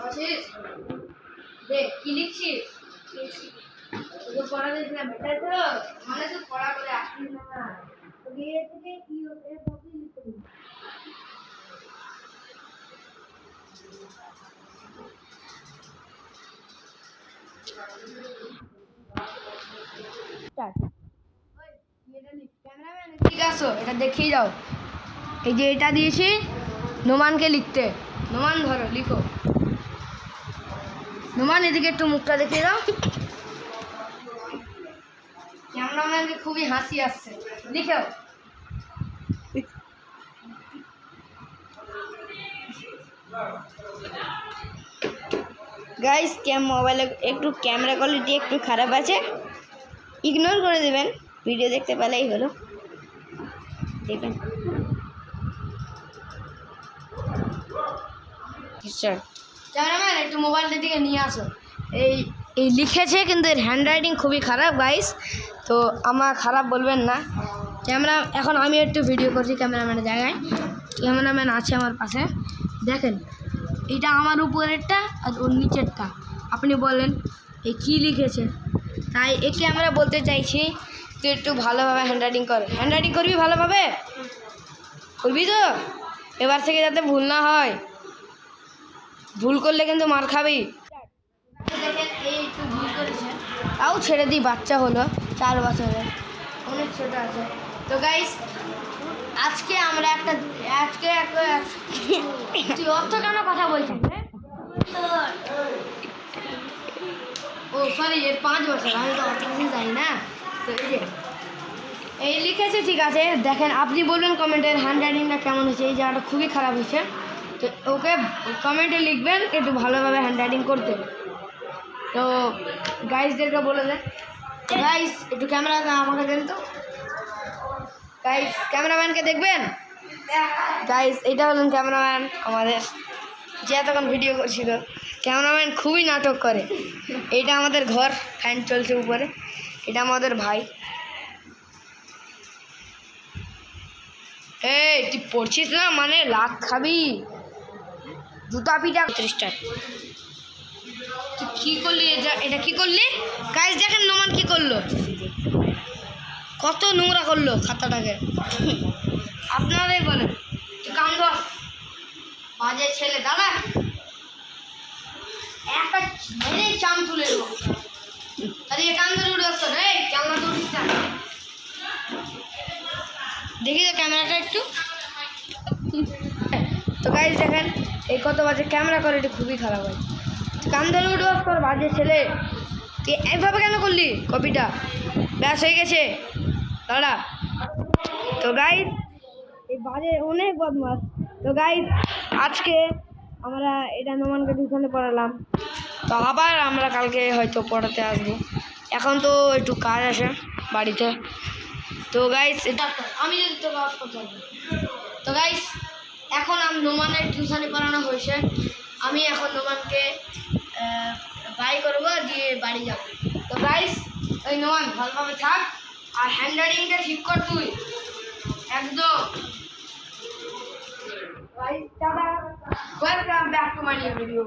বসিস দেখ কি লিখছিস তোকে পড়া দিয়েছিলাম এটা তো মানে তুই পড়া করে আসছিস না তোকে এ থেকে কি এ বসে লিখতে দিই স্টার্ট ওই এটা লিখ ক্যামেরাম্যান ঠিক আছে এটা দেখিয়ে দাও এই যে এটা দিয়েছি নোমানকে লিখতে নোমান ধরো লিখো নোমান এদিকে একটু মুখটা দেখিয়ে দাও ক্যামেরাম্যানকে খুবই হাসি আসছে লিখো গাইস মোবাইলে একটু ক্যামেরা কোয়ালিটি একটু খারাপ আছে, ইগনোর করে দেবেন, ভিডিও দেখতে পেলেই হলো। দেখবেন ক্যামেরাম্যান একটু মোবাইলটার দিকে নিয়ে আসো এই এই লিখেছে কিন্তু এর হ্যান্ডরাইটিং খুবই খারাপ গাইস, তো আমার খারাপ বলবেন না। ক্যামেরা এখন আমি একটু ভিডিও করছি ক্যামেরাম্যানের জায়গায়, ক্যামেরাম্যান আছে আমার পাশে, দেখেন এটা আমার উপরেরটা আর ওর নিচেরটা, আপনি বলেন এই কী লিখেছে, তাই একে আমরা বলতে চাইছি তুই একটু ভালোভাবে হ্যান্ডরাইটিং কর। হ্যান্ডরাইটিং করবি ভালোভাবে, করবি তো, এবার থেকে যাতে ভুল না হয়, ভুল করলে কিন্তু মার খাবি। দেখেন এই একটু ভুল করেছে, তাও ছেড়ে দিই, বাচ্চা হলো 4 বছরের, অনেক ছোটো আছে। তো গাইস আজকে আমরা তুই অর্থ কেন কথা বলছিস রে? ও সরি এর 5 বছর, আমি তো অর্থ জানি না। তো এই যে এই লিখেছে ঠিক আছে, দেখেন আপনি বলবেন কমেন্টের হ্যান্ডরাইটিংটা কেমন হয়েছে, এই জায়গাটা খুবই খারাপ হয়েছে, তো ওকে কমেন্টে লিখবেন একটু ভালোভাবে হ্যান্ডরাইটিং করতে। তো গাইসদেরকে বলে দেন, গাইস একটু ক্যামেরা আমাকে দেন তো, গাইস ক্যামেরাম্যানকে দেখবেন। গাইস এটা হলেন ক্যামেরাম্যান আমাদের, যে এতক্ষণ ভিডিও করছিল। ক্যামেরাম্যান খুবই নাটক করে। এটা আমাদের ঘর, ফ্যান চলছে উপরে, এটা আমাদের ভাই। এই তুই পড়ছিস না মানে লাখ খাবি, জুতা পিটা 30টা। তুই কী করলি, এটা কী করলি? গাইস দেখেন নোমান কী করলো, কত নোংরা করলো খাতাটাকে। আপনারাই বলেন, তুই কাম ধর, বাজে ছেলে, দাদা একটা মেরে চাম তুলে দেবো। আরে কান ধরে উঠে আসতো রে, ক্যামেরা তো উঠিস না, দেখি তো ক্যামেরাটা একটু। তো গাইস দেখেন এই কত বাজে ক্যামেরা কোয়ালিটি খুবই খারাপ হয়। কান ধরে উঠে আস কর, বাজে ছেলে, তুই এইভাবে কেন করলি? কপিটা ব্যাস হয়ে গেছে দাদা। তো গাইস এই বাজে অনেক বদমাস। তো গাইস আজকে আমরা এটা নোমানকে টিউশনে পড়ালাম, তো আবার আমরা কালকে হয়তো পড়াতে আসবো, এখন তো একটু কাজ আছে বাড়িতে। তো গাইস এটা আমি যদি তো কাজ করতে পারবো। তো গাইস এখন আমি নোমানের টিউশনে পড়ানো হয়েছে, আমি এখন নোমানকে বাই করবো দিয়ে বাড়ি যাবো। তো গাইস ওই নোমান ভালোভাবে থাক আর হ্যান্ডরাইটিংটা ঠিক কর তুই একদম। Guys, welcome back to my new video.